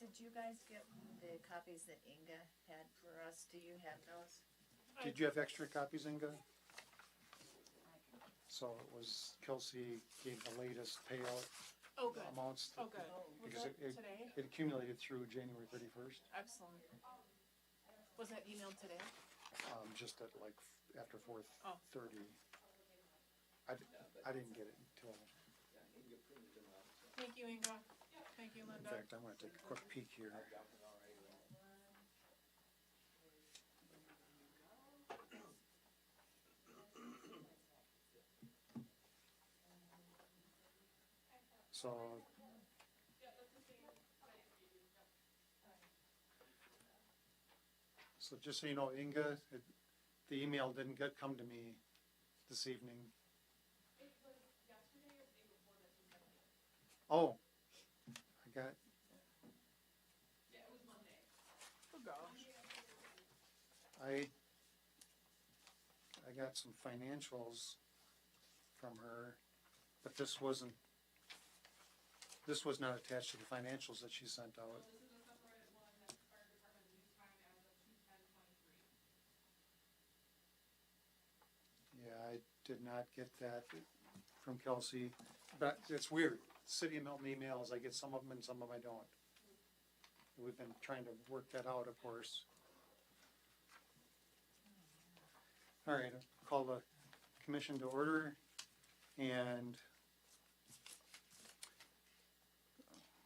Did you guys get the copies that Inga had for us? Do you have those? Did you have extra copies, Inga? So it was, Kelsey gave the latest payout Oh, good. amounts. Oh, good. Was Because that it today? accumulated through January 31st, Excellent. Was that emailed today? just at like after 4:30. Oh. I didn't get it until, Thank you, Inga. Thank you, in Linda. fact, I want to take a quick peek here. So just so you know, Inga, the email didn't come to me this evening. It was yesterday or the day before that she sent it. Oh, I got, Yeah, it was Monday. Oh, gosh. I got some financials from her, but this was not attached to the financials that she sent out. So this is a separate one that's fire department news time as of 2/10/23. Yeah, I did not get that from Kelsey, but it's weird. City of Milton emails, I get some of them and some of them I don't. We've been trying to work that out, of course. All right, I'll call the commission to order and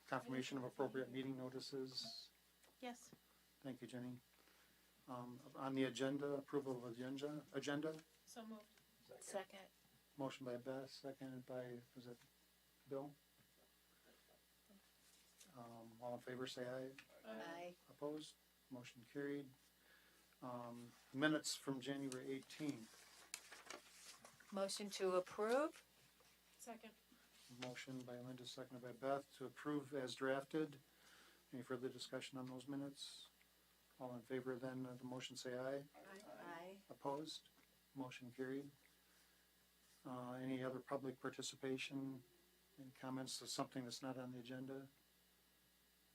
confirmation of appropriate meeting notices. Yes. Thank you, Jenny. On the agenda, approval of agenda, So moved. Second. motion by Beth, seconded by, was it Bill? All in favor, say aye. Aye. Opposed? Motion carried. Minutes from January 18th. Motion to approve? Second. Motion by Linda, seconded by Beth to approve as drafted. Any further discussion on those minutes? All in favor then of the motion, say aye. Aye. Opposed? Motion carried. Any other public participation? Any comments to something that's not on the agenda?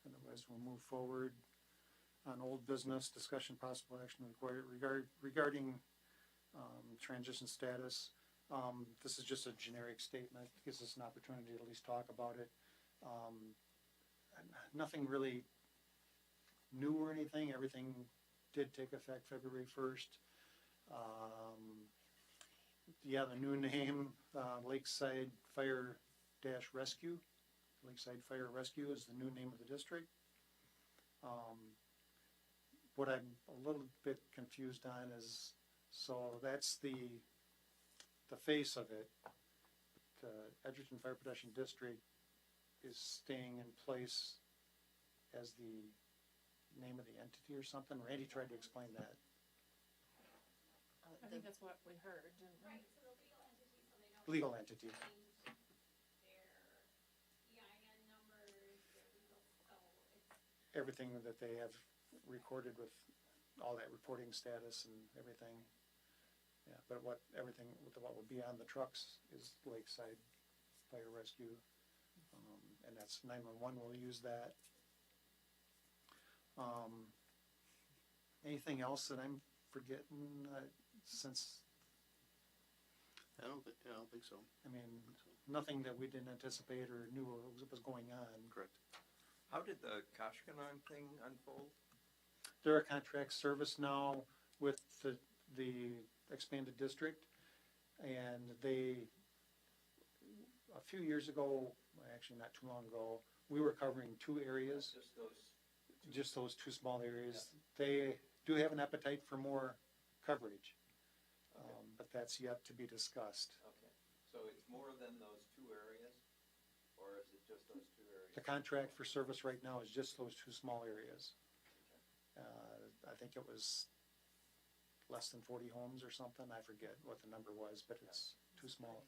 Otherwise, we'll move forward. On old business, discussion possible action required regarding transition status. This is just a generic statement, gives us an opportunity to at least talk about it. Nothing really new or anything. Everything did take effect February 1st. Yeah, the new name, Lakeside Fire Rescue. Lakeside Fire Rescue is the new name of the district. What I'm a little bit confused on is, so that's the face of it. The Edgerton Fire Protection District is staying in place as the name of the entity or something. Randy tried to explain that. I think that's what we heard, didn't we? Right, so the legal entity, so they don't. Legal entity. Change their EIN numbers, their legal, so it's. Everything that they have recorded with all that reporting status and everything. Yeah, but what will be on the trucks is Lakeside Fire Rescue, and that's 911 will use that. Anything else that I'm forgetting since? I don't think so. I mean, nothing that we didn't anticipate or knew was going on. Correct. How did the Koshkanon thing unfold? They're a contract service now with the expanded district, and they, a few years ago, actually not too long ago, we were covering two areas, Just those. two small areas. They do have an appetite for more coverage, Okay. but that's yet to be discussed. Okay, so it's more than those two areas, or is it just those two areas? The contract for service right now is just those two small areas. Okay. I think it was less than 40 homes or something. I forget what the number was, but it's too small.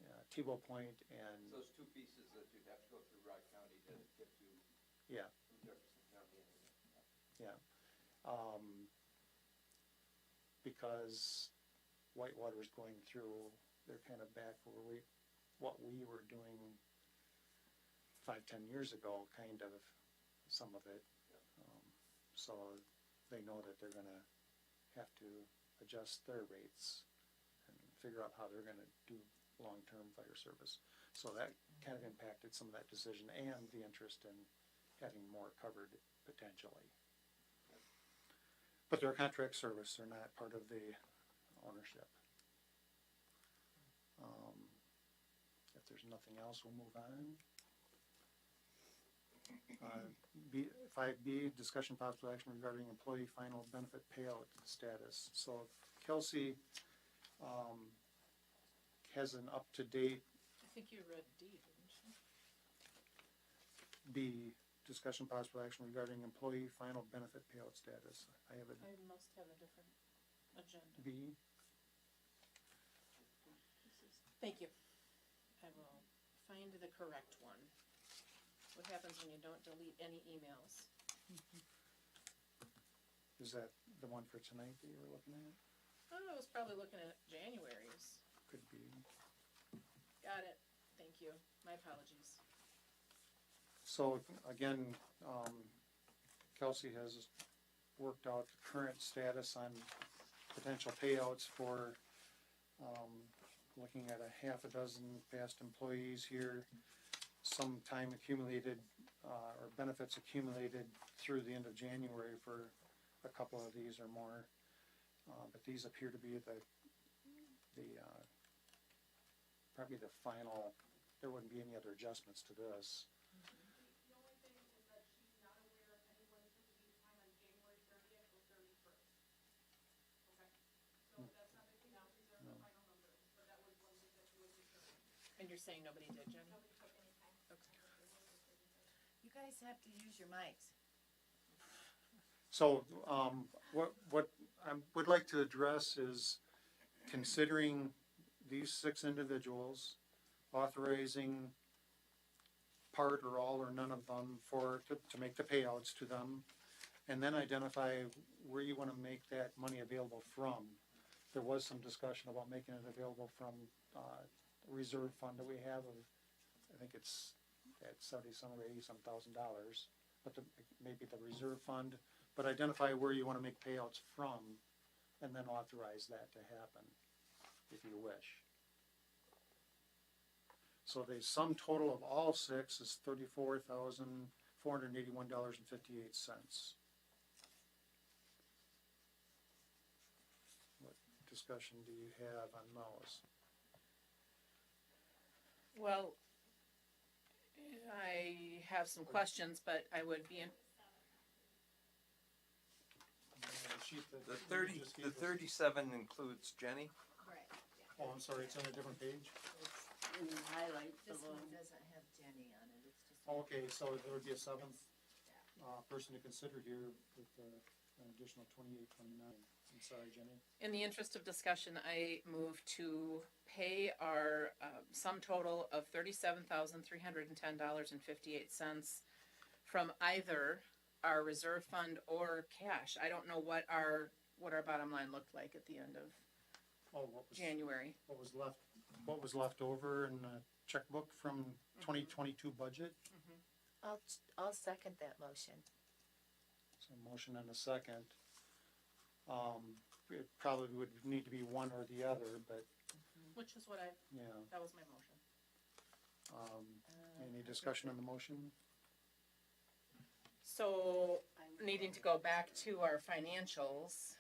Yeah, Tebow Point and, So those two pieces that you'd have to go through Wright County to get to yeah, from Jefferson County anyway. yeah. Because Whitewater's going through, they're kind of back where what we were doing 5-10 years ago, kind of. some of it. So they know that they're gonna have to adjust their rates and figure out how they're gonna do long-term fire service. So that kind of impacted some of that decision and the interest in having more covered potentially. But they're contract service, they're not part of the ownership. If there's nothing else, we'll move on. Five B, discussion possible action regarding employee final benefit payout status. So Kelsey, has an up-to-date I think you read D, didn't you? B, discussion possible action regarding employee final benefit payout status. I have a I must have a different agenda. B. Thank you. I will find the correct one. What happens when you don't delete any emails? Is that the one for tonight that you were looking at? Oh, I was probably looking at January's. Could be. Got it. Thank you. My apologies. So again, Kelsey has worked out the current status on potential payouts for, looking at a half a dozen past employees here. Some time accumulated, or benefits accumulated through the end of January for a couple of these or more. But these appear to be probably the final. There wouldn't be any other adjustments to this. The only thing is that she's not aware if anyone took leave time on January 30th or 31st. Okay? So that's not the count, these are the final numbers, but that was one thing that she was concerned. And you're saying nobody did, Jenny? Nobody took any time. Okay. You guys have to use your mics. So, what I would like to address is considering these 6 individuals, authorizing part or all or none of them to make the payouts to them, and then identify where you wanna make that money available from. There was some discussion about making it available from, a reserve fund that we have of, I think it's at $70-some or $80-some thousand, but maybe the reserve fund, but identify where you wanna make payouts from, and then authorize that to happen, if you wish. So the sum total of all 6 is $34,481.58. What discussion do you have on those? Well, I have some questions, but I would be in, The 37 includes Jenny? Right. Oh, I'm sorry, it's on a different page? In the highlight This one doesn't have Jenny on it, it's just. Okay, so there would be a 7th, person to consider here with, an additional 28.29. I'm sorry, Jenny. in the interest of discussion, I move to pay our sum total of $37,310.58 from either our reserve fund or cash. I don't know what our bottom line looked like at the end of Oh, what was? January. What was left over in the checkbook from 2022 budget? I'll second that motion. So motion and a second. It probably would need to be one or the other, but, Which is what yeah. that was my motion. Any discussion on the motion? So, needing to go back to our financials,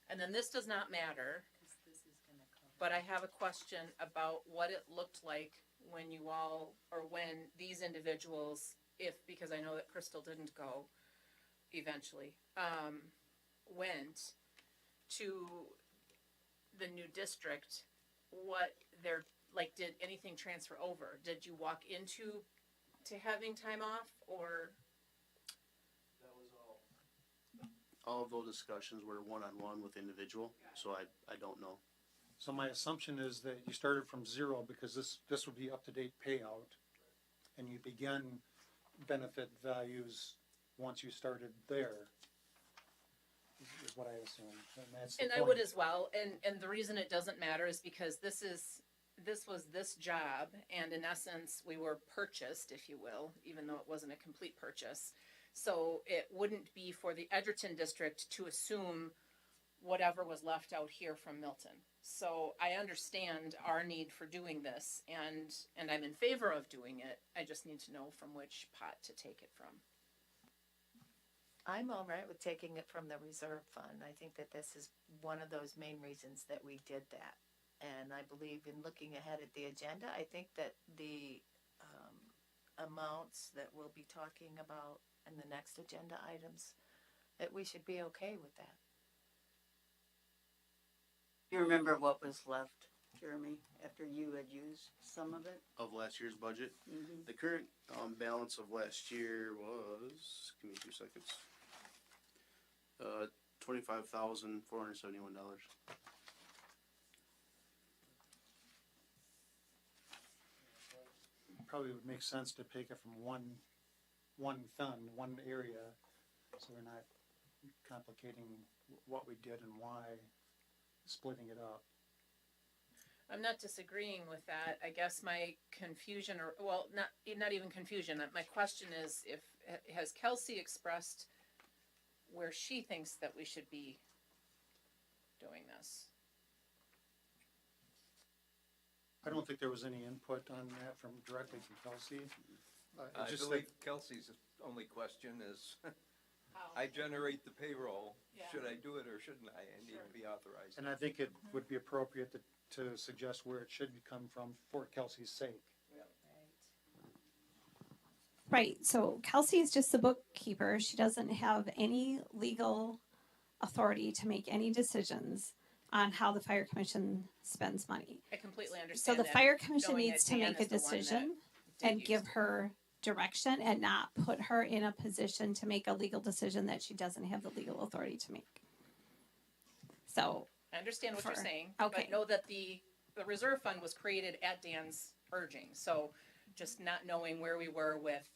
and then this does not matter, This is gonna cover. but I have a question about what it looked like when you all, or when these individuals, because I know that Crystal didn't go eventually, went to the new district, what their, like, did anything transfer over? Did you walk into having time off, or? That was all of those discussions were one-on-one with individual, so I don't know. So my assumption is that you started from 0 because this would be up-to-date payout, and you begin benefit values once you started there, is what I assume, and that's the And I point. would as well, and the reason it doesn't matter is because this is this was this job, and in essence, we were purchased, if you will, even though it wasn't a complete purchase. So it wouldn't be for the Edgerton district to assume whatever was left out here from Milton. So I understand our need for doing this, and I'm in favor of doing it. I just need to know from which pot to take it from. I'm all right with taking it from the reserve fund. I think that this is one of those main reasons that we did that. And I believe in looking ahead at the agenda, I think that the amounts that we'll be talking about in the next agenda items, that we should be okay with that. You remember what was left, Jeremy, after you had used some of it? Of last year's budget, Mm-hmm. the current, balance of last year was, give me 2 seconds. $25,471. Probably would make sense to take it from one fund, one area, so we're not complicating what we did and why, splitting it up. I'm not disagreeing with that. I guess my confusion, or, well, not even confusion, my question is has Kelsey expressed where she thinks that we should be doing this? I don't think there was any input on that directly from Kelsey. I Just believe Kelsey's only question is, I generate the payroll, Yeah. should I do it or shouldn't I? I need to be authorized. And I think it would be appropriate to suggest where it should come from for Kelsey's sake. Right, so Kelsey is just the bookkeeper. She doesn't have any legal authority to make any decisions on how the fire commission spends money. I completely So understand the that, fire commission knowing needs that to Dan make a is the one that decision did and use give it. her direction and not put her in a position to make a legal decision that she doesn't have the legal authority to make. So, I understand what you're for- saying, okay. but know that the reserve fund was created at Dan's urging, so just not knowing where we were with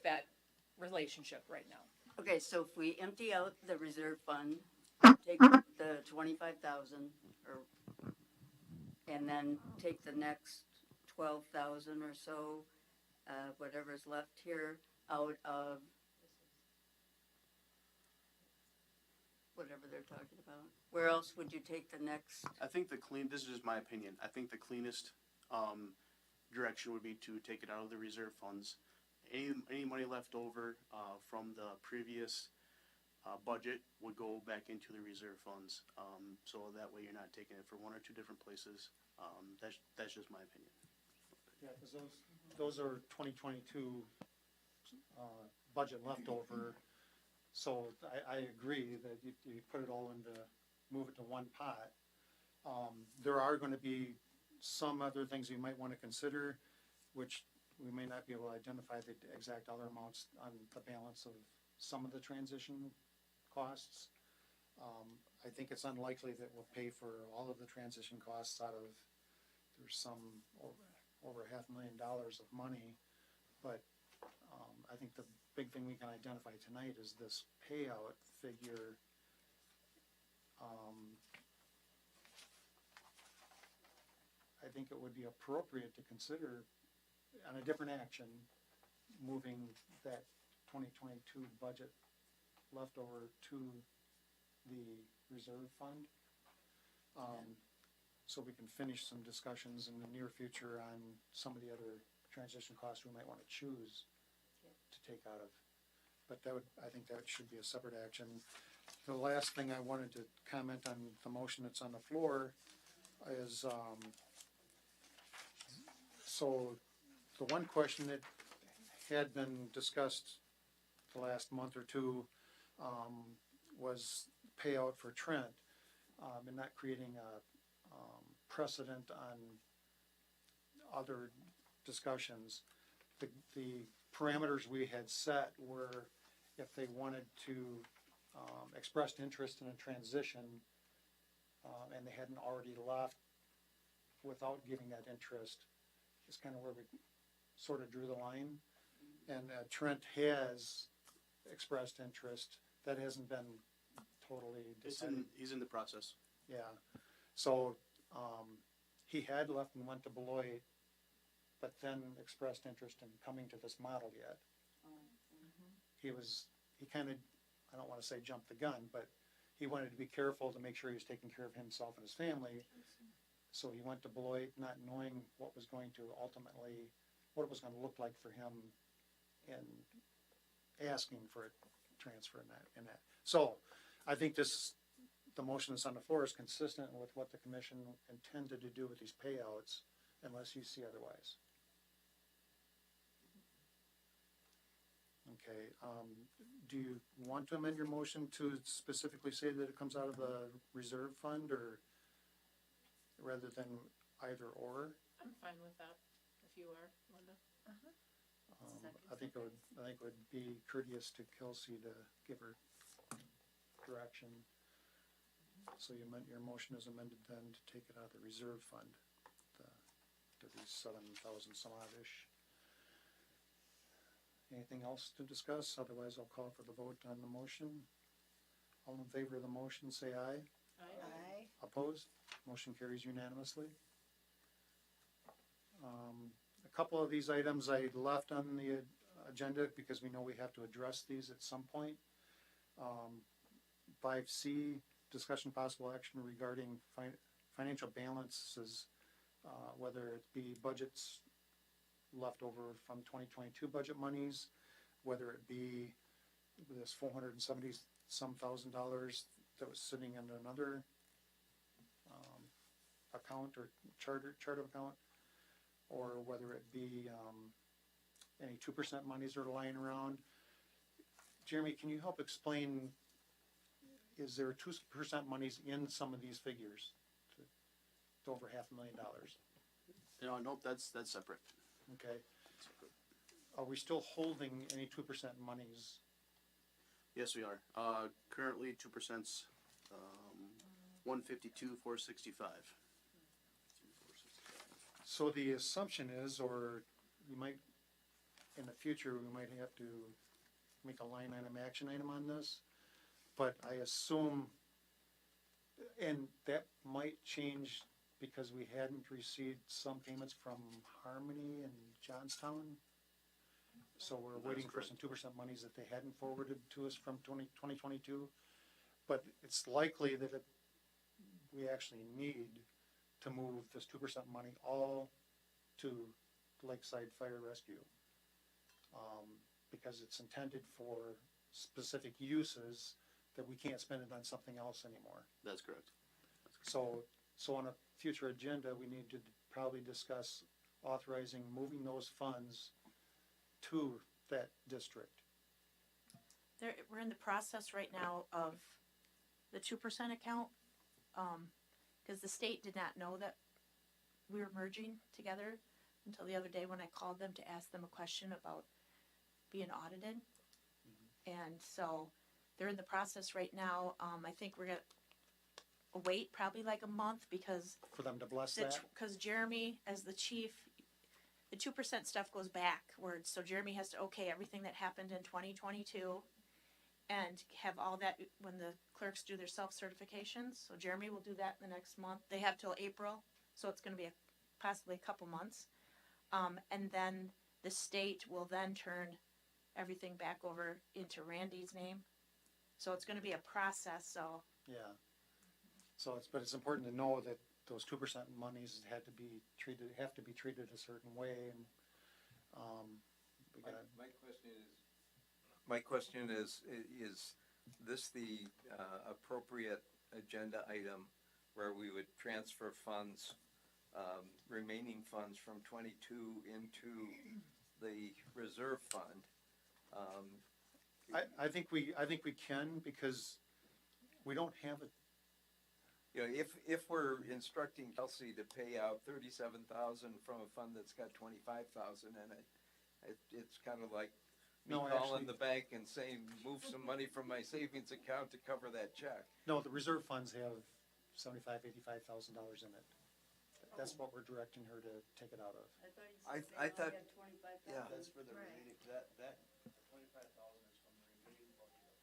that relationship right now. Okay, so if we empty out the reserve fund, take the 25,000, and then take the next 12,000 or so, whatever's left here, out of whatever they're talking about. Where else would you take the next? I think this is just my opinion, I think the cleanest, direction would be to take it out of the reserve funds. Any money left over, from the previous, budget would go back into the reserve funds. So that way you're not taking it for one or two different places. That's just my opinion. Yeah, because those are 2022 budget leftover. So I agree that you put it all move it to one pot. There are going to be some other things you might want to consider, which we may not be able to identify the exact dollar amounts on the balance of some of the transition costs. I think it's unlikely that we'll pay for all of the transition costs there's some over $500,000 of money, but I think the big thing we can identify tonight is this payout figure. I think it would be appropriate to consider on a different action, moving that 2022 budget leftover to the reserve fund. So we can finish some discussions in the near future on some of the other transition costs we might want to choose to take out of. But I think that should be a separate action. The last thing I wanted to comment on the motion that's on the floor is, so the one question that had been discussed the last month or two, was payout for Trent, and not creating a, precedent on other discussions. The parameters we had set were if they wanted to, expressed interest in a transition, and they hadn't already left without giving that interest, is kind of where we sort of drew the line. And Trent has expressed interest. That hasn't been totally decided. He's in the process. Yeah, so, he had left and went to Beloit, but then expressed interest in coming to this model yet. He kind of, I don't want to say jumped the gun, but he wanted to be careful to make sure he was taking care of himself and his family. So he went to Beloit not knowing what was going to ultimately, what it was going to look like for him and asking for a transfer in that. So I think the motion that's on the floor is consistent with what the commission intended to do with these payouts, unless you see otherwise. Okay, do you want to amend your motion to specifically say that it comes out of the reserve fund, or rather than either or? I'm fine with that, if you are, Linda. I think it would be courteous to Kelsey to give her direction. So your motion is amended then to take it out of the reserve fund, to these 7,000 some odd-ish. Anything else to discuss? Otherwise, I'll call for the vote on the motion. All in favor of the motion, say aye. Aye. Opposed? Motion carries unanimously. A couple of these items I left on the agenda because we know we have to address these at some point. 5C, discussion possible action regarding financial balances, whether it be budgets left over from 2022 budget monies, whether it be this $470 some thousand that was sitting in another account or chart of account, or whether it be any 2% monies that are lying around. Jeremy, can you help explain, is there 2% monies in some of these figures to over $500,000? Nope, that's separate. Okay. Are we still holding any 2% monies? Yes, we are. Currently 2%'s 152,465. So the assumption is, or you might, in the future, we might have to make a line item, action item on this, but I assume, and that might change because we hadn't received some payments from Harmony and Johnstown. So we're waiting for some 2% monies that they hadn't forwarded to us from 2022. But it's likely that we actually need to move this 2% money all to Lakeside Fire Rescue. Because it's intended for specific uses that we can't spend it on something else anymore. That's correct. So on a future agenda, we need to probably discuss authorizing moving those funds to that district. We're in the process right now of the 2% account, because the state did not know that we were merging together until the other day when I called them to ask them a question about being audited. And so they're in the process right now. I think we're gonna wait probably like a month because For them to bless that? because Jeremy, as the chief, the 2% stuff goes backwards. So Jeremy has to okay everything that happened in 2022 and have all that when the clerks do their self-certifications. So Jeremy will do that in the next month. They have till April, so it's going to be possibly a couple months. And then the state will then turn everything back over into Randy's name. So it's going to be a process. So Yeah. So but it's important to know that those 2% monies have to be treated a certain way, and we gotta. My question is this the appropriate agenda item where we would transfer funds, remaining funds from 22 into the reserve fund? I think we can, because we don't have it. You know, if we're instructing Kelsey to pay out $37,000 from a fund that's got $25,000 in it, it's kind of like me No, calling actually- the bank and saying, move some money from my savings account to cover that check. No, the reserve funds have $75,000, $85,000 in it. That's what we're directing her to take it out of. I thought, yeah. That's for the Right. remaining, that 25,000 is from the remaining budget of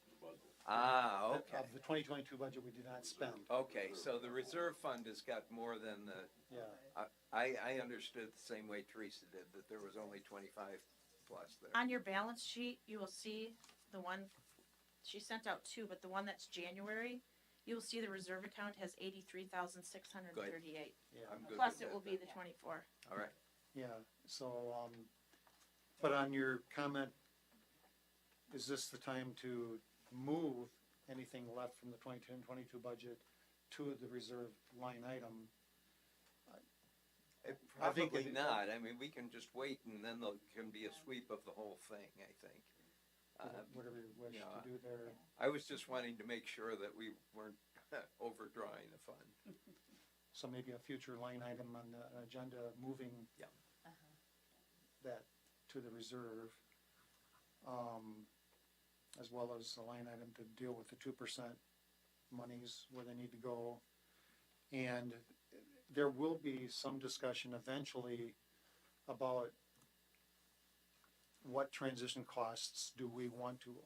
2022 budget. Okay. Of the 2022 budget we did not spend. Okay, so the reserve fund has got more than the, Yeah, I understood the same way Teresa did, that there was only 25 plus there. On your balance sheet, you will see the one, she sent out two, but the one that's January, you will see the reserve account has 83,638. yeah. I'm good Plus with it that will be then. the 24. All right. Yeah, so, but on your comment, is this the time to move anything left from the 2010-22 budget to the reserve line item? I think Probably it- not. I mean, we can just wait and then there can be a sweep of the whole thing, I think. Whatever you wish yeah. to do there. I was just wanting to make sure that we weren't overdrawing the fund. So maybe a future line item on the agenda, moving Yeah. that to the reserve. As well as a line item to deal with the 2% monies where they need to go. And there will be some discussion eventually about what transition costs do we want to,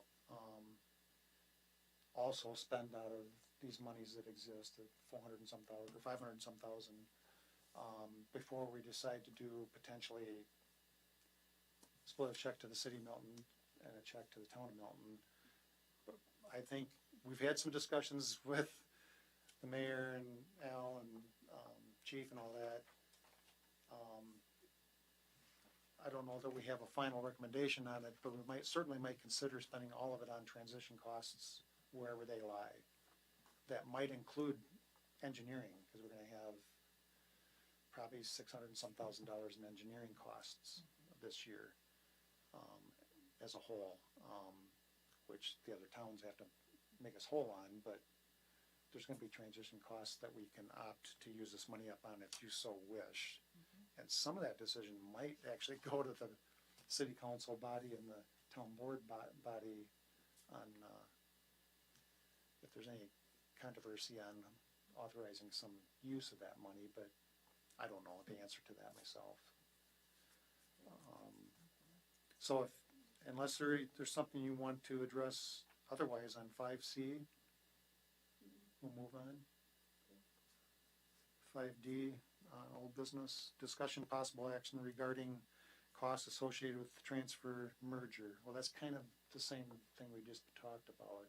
also spend out of these monies that exist, at 400 and some thousand, or 500 and some thousand, before we decide to do potentially split a check to the city of Milton and a check to the town of Milton. But I think we've had some discussions with the mayor and Al and, chief and all that. I don't know that we have a final recommendation on it, but we certainly might consider spending all of it on transition costs wherever they lie. That might include engineering, because we're gonna have probably 600 and some $1,000 in engineering costs this year, as a whole, which the other towns have to make us whole on, but there's gonna be transition costs that we can opt to use this money up on if you so wish. And some of that decision might actually go to the city council body and the town board body on, if there's any controversy on authorizing some use of that money, but I don't know the answer to that myself. So if, unless there's something you want to address otherwise on 5C, we'll move on. 5D, old business, discussion possible action regarding costs associated with the transfer merger. Well, that's kind of the same thing we just talked about.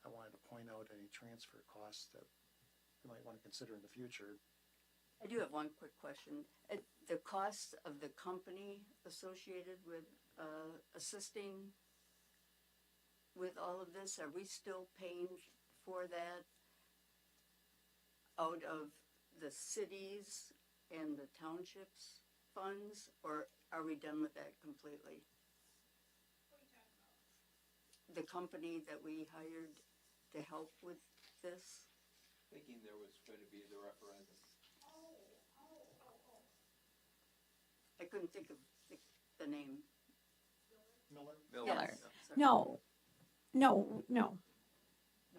I wanted to point out any transfer costs that we might want to consider in the future. I do have one quick question. The cost of the company associated with assisting with all of this, are we still paying for that out of the cities and the townships funds, or are we done with that completely? What are you talking about? The company that we hired to help with this? Thinking there was going to be the referendum. I couldn't think of the name. Miller? Miller. Yes, sorry. No,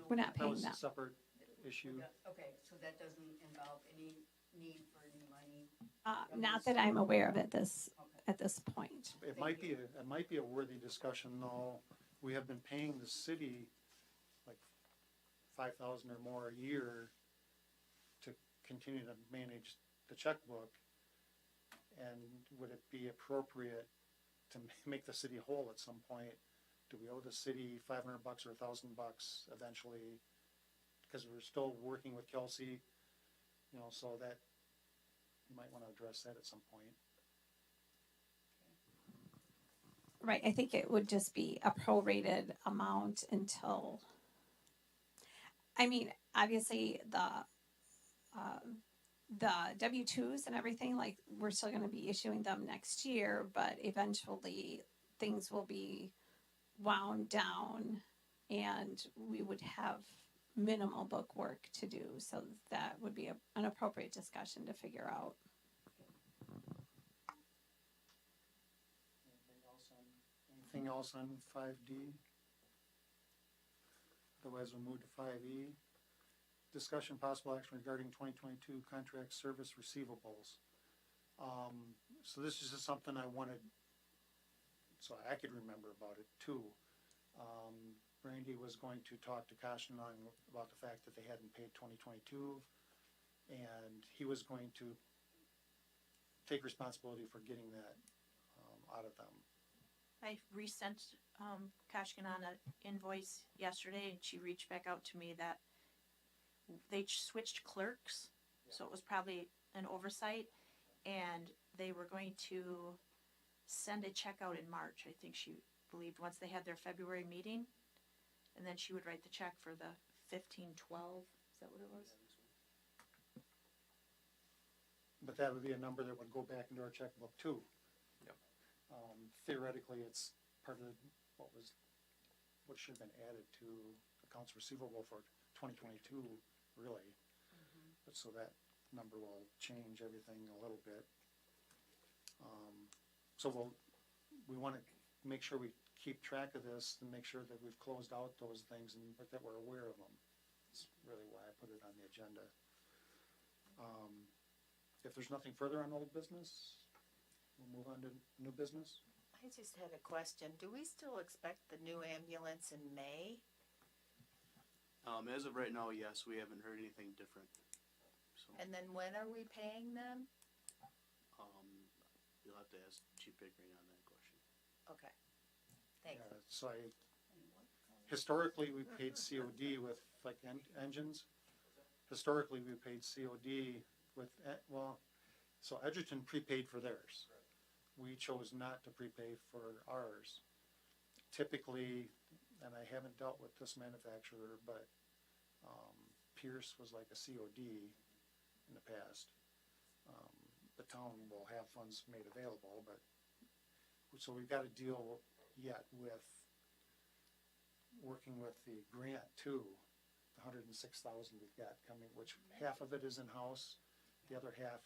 we're not That paying was a that. separate issue. Okay, so that doesn't involve any need for any money? Not that I'm aware of at this point. It might be a worthy discussion, though. We have been paying the city like 5,000 or more a year to continue to manage the checkbook. And would it be appropriate to make the city whole at some point? Do we owe the city $500 or $1,000 eventually? Because we're still working with Kelsey, so that you might want to address that at some point. Right, I think it would just be a prorated amount until, I mean, obviously the W-2s and everything, like, we're still gonna be issuing them next year, but eventually things will be wound down and we would have minimal book work to do, so that would be an appropriate discussion to figure out. Anything else on 5D? Otherwise, we'll move to 5E. Discussion possible action regarding 2022 contract service receivables. So this is just something I wanted, so I could remember about it too. Brandy was going to talk to Kashnong about the fact that they hadn't paid 2022, and he was going to take responsibility for getting that out of them. I resent, Kashkin an invoice yesterday and she reached back out to me that they switched clerks. So it was probably an oversight and they were going to send a check out in March. I think she believed once they had their February meeting. And then she would write the check for the 1512. Is that what it was? But that would be a number that would go back into our checkbook too. Yep. Theoretically, it's part of what should have been added to accounts receivable for 2022, really. But so that number will change everything a little bit. So we want to make sure we keep track of this and make sure that we've closed out those things and that we're aware of them. That's really why I put it on the agenda. If there's nothing further on old business, we'll move on to new business. I just had a question. Do we still expect the new ambulance in May? As of right now, yes, we haven't heard anything different. So, And then when are we paying them? you'll have to ask Chief Pickering on that question. Okay. Thank you. So historically, we paid COD with like engines. Historically, we paid COD with, so Edgerton prepaid for theirs. We chose not to prepay for ours. Typically, and I haven't dealt with this manufacturer, but Pierce was like a COD in the past. The town will have funds made available, but, so we've got to deal yet with working with the grant too, the 106,000 we've got coming, which half of it is in-house, the other half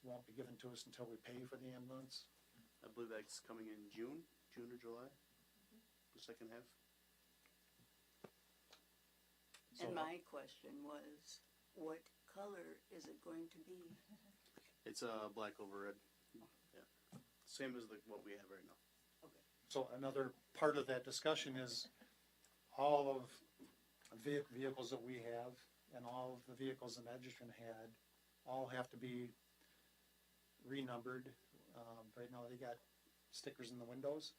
won't be given to us until we pay for the ambulance. I believe that's coming in June or July, the second half. So And my question was, what color is it going to be? It's black over red. Yeah, same as what we have right now. So another part of that discussion is all of the vehicles that we have and all of the vehicles that Edgerton had all have to be renumbered. Right now they got stickers in the windows.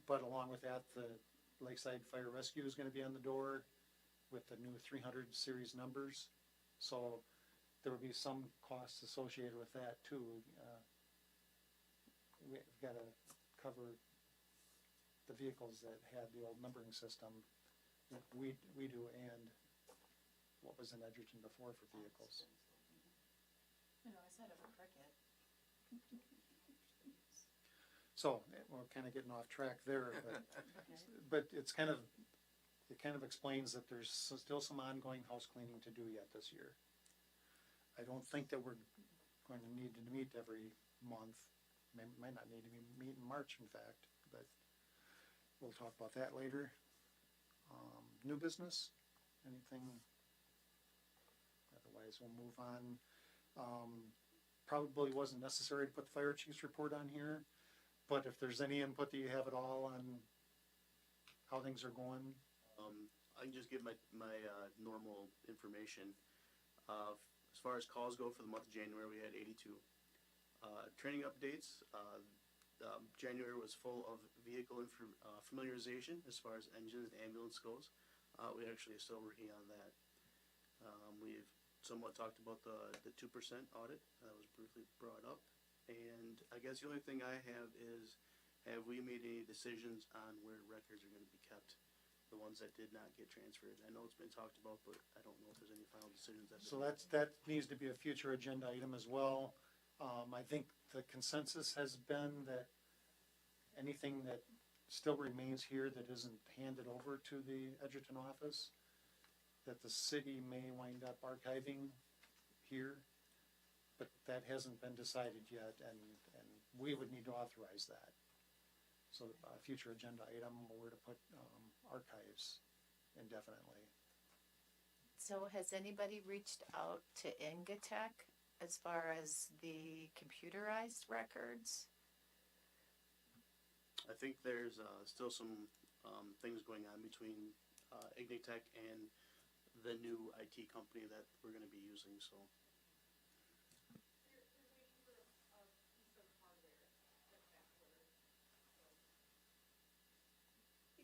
But along with that, the Lakeside Fire Rescue is gonna be on the door with the new 300 series numbers. So there will be some costs associated with that too. We've gotta cover the vehicles that had the old numbering system. We do, and what was in Edgerton before for vehicles. I know, I said of a cricket. So we're kind of getting off track there, but it kind of explains that there's still some ongoing house cleaning to do yet this year. I don't think that we're going to need to meet every month. Might not need to meet in March, in fact, but we'll talk about that later. New business, anything? Otherwise, we'll move on. Probably wasn't necessary to put the fire chief's report on here, but if there's any input that you have at all on how things are going. I can just give my normal information. As far as calls go for the month of January, we had 82. Training updates, January was full of vehicle familiarization as far as engines and ambulance goes. We actually are still working on that. We've somewhat talked about the 2% audit that was briefly brought up. And I guess the only thing I have is, have we made any decisions on where records are going to be kept? The ones that did not get transferred. I know it's been talked about, but I don't know if there's any final decisions. So that needs to be a future agenda item as well. I think the consensus has been that anything that still remains here that isn't handed over to the Edgerton office, that the city may wind up archiving here, but that hasn't been decided yet, and we would need to authorize that. So a future agenda item where to put archives indefinitely. So has anybody reached out to Ingatech as far as the computerized records? I think there's, still some, things going on between, Ignitec and the new IT company that we're gonna be using, so. You're waiting for a piece of hardware that's backordered, so.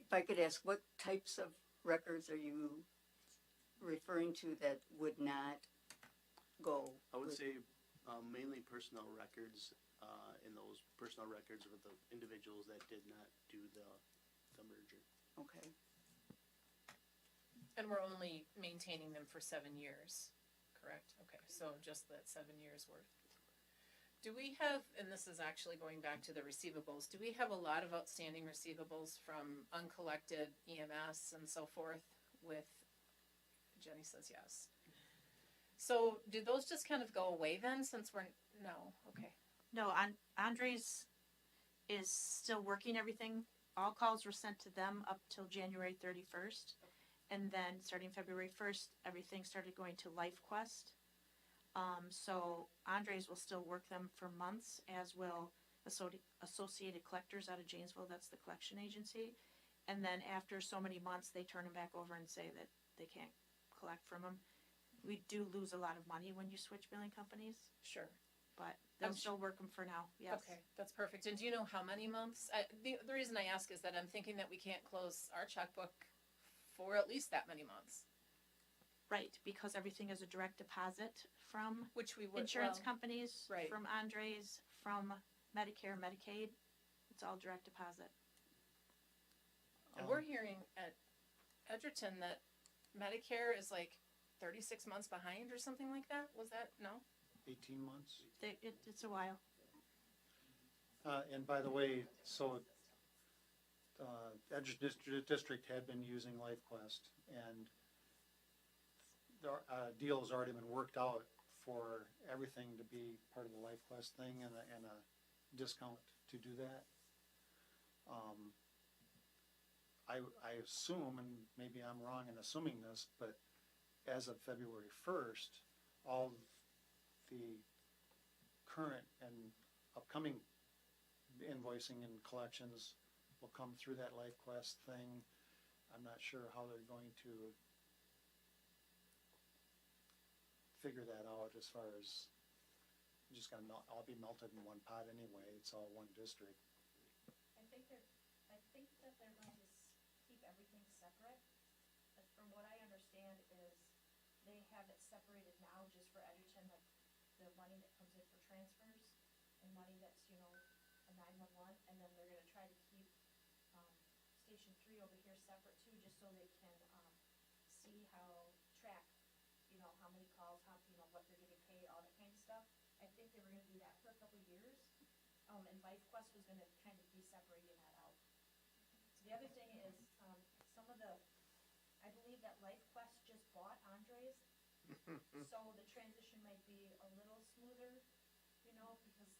If I could ask, what types of records are you referring to that would not go? I would with- say, mainly personnel records, and those personnel records with the individuals that did not do the merger. Okay. And we're only maintaining them for 7 years, correct? Okay, so just that 7 years worth. Do we have, and this is actually going back to the receivables, do we have a lot of outstanding receivables from uncollected EMS and so forth with, Jenny says yes. So do those just kind of go away then, since we're, no, okay. No, Andres is still working everything. All calls were sent to them up till January 31st. And then starting February 1st, everything started going to LifeQuest. So Andres will still work them for months, as will Associated Collectors out of Janesville. That's the collection agency. And then after so many months, they turn them back over and say that they can't collect from them. We do lose a lot of money when you switch billing companies, Sure. but they'll I'm still work them for now, yes. Okay, that's perfect. And do you know how many months? The reason I ask is that I'm thinking that we can't close our checkbook for at least that many months, Right, because everything is a direct deposit from which we would. insurance well, companies, right. from Andres, from Medicare, Medicaid. It's all direct deposit. And we're hearing at Edgerton that Medicare is like 36 months behind or something like that. Was that, no? 18 months. It's a while. And by the way, so, Edge District had been using LifeQuest, and the, deal has already been worked out for everything to be part of the LifeQuest thing and a discount to do that. I assume, and maybe I'm wrong in assuming this, but as of February 1st, all the current and upcoming invoicing and collections will come through that LifeQuest thing. I'm not sure how they're going to figure that out as far as, just gonna all be melted in one pot anyway, it's all one district. I think that they're going to keep everything separate. But from what I understand is they have it separated now just for Edgerton, like the money that comes in for transfers and money that's, a 911, and then they're gonna try to keep, Station 3 over here separate too, just so they can, see track, how many calls, what they're getting paid, all that kind of stuff. I think they were gonna do that for a couple years. And LifeQuest was gonna kind of be separating that out. So the other thing is, I believe that LifeQuest just bought Andres, so the transition might be a little smoother, because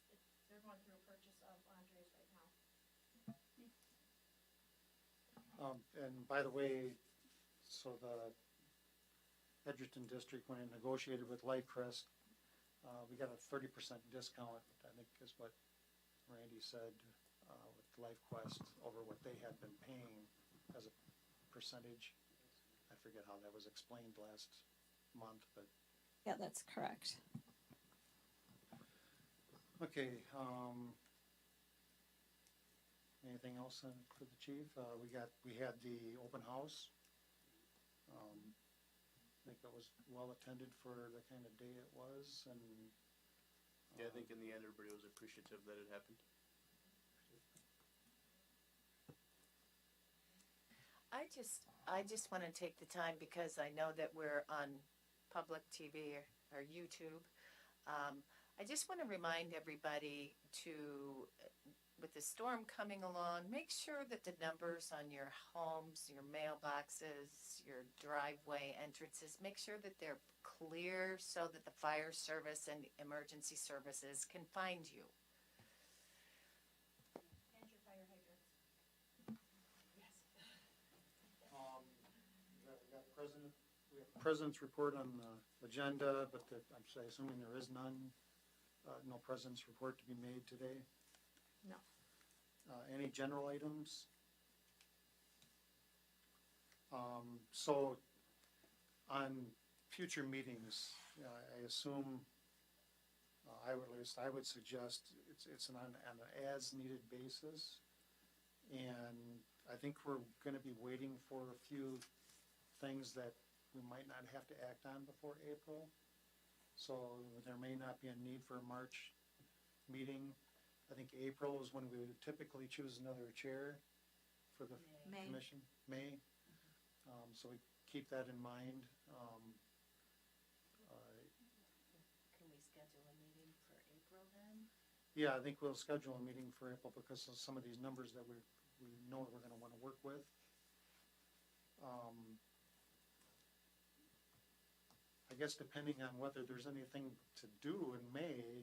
they're going through a purchase of Andres right now. And by the way, so the Edgerton District, when it negotiated with LifeQuest, we got a 30% discount, I think is what Randy said, with LifeQuest over what they had been paying as a percentage. I forget how that was explained last month, but. Yeah, that's correct. Okay, anything else for the chief? We had the open house. I think it was well attended for the kind of day it was, and. Yeah, I think in the end, everybody was appreciative that it happened. I just want to take the time, because I know that we're on public TV or YouTube. I just want to remind everybody to, with the storm coming along, make sure that the numbers on your homes, your mailboxes, your driveway entrances, make sure that they're clear so that the fire service and emergency services can find you. And your fire hydrants. Yes. We have president's report on the agenda, but I'm assuming there is none. No president's report to be made today. No. Any general items? So on future meetings, I assume, I would suggest it's on an as-needed basis. And I think we're gonna be waiting for a few things that we might not have to act on before April. So there may not be a need for a March meeting. I think April is when we would typically choose another chair for the May. commission, May. So we keep that in mind. Can we schedule a meeting for April then? Yeah, I think we'll schedule a meeting for April because of some of these numbers that we know we're gonna wanna work with. I guess depending on whether there's anything to do in May,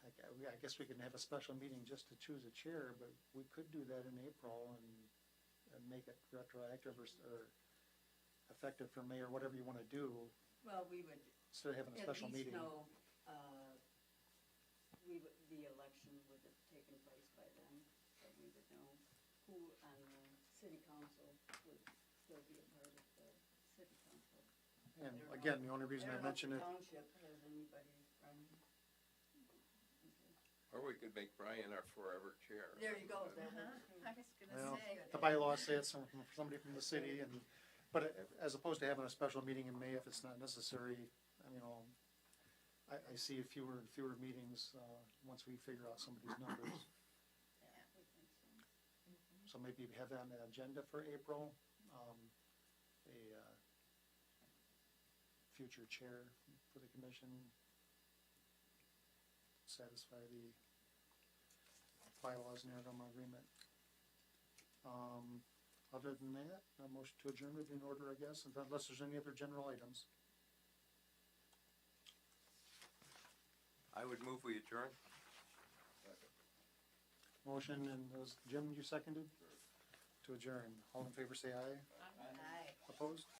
I guess we can have a special meeting just to choose a chair, but we could do that in April and make it retroactive or effective for May or whatever you wanna do, Well, we would instead of having a at special least meeting. know, the election would have taken place by then, so we would know who on the city council would still be a part of the city council. And I don't again, know. the only reason I don't know if mention the it, Township has anybody from. Or we could make Brian our forever chair. There you go, that Uh-huh. works too. I was gonna well, say. the bylaws say it's somebody from the city and, but as opposed to having a special meeting in May if it's not necessary, I see fewer and fewer meetings, once we figure out some of these numbers. Yeah, we think so. So maybe have that on the agenda for April, a future chair for the commission. Satisfy the bylaws and add-on agreement. Other than that, a motion to adjourn would be in order, I guess, unless there's any other general items. I would move we adjourn. Motion, and was Jim, you seconded? To adjourn. All in favor, say aye. Aye. Opposed?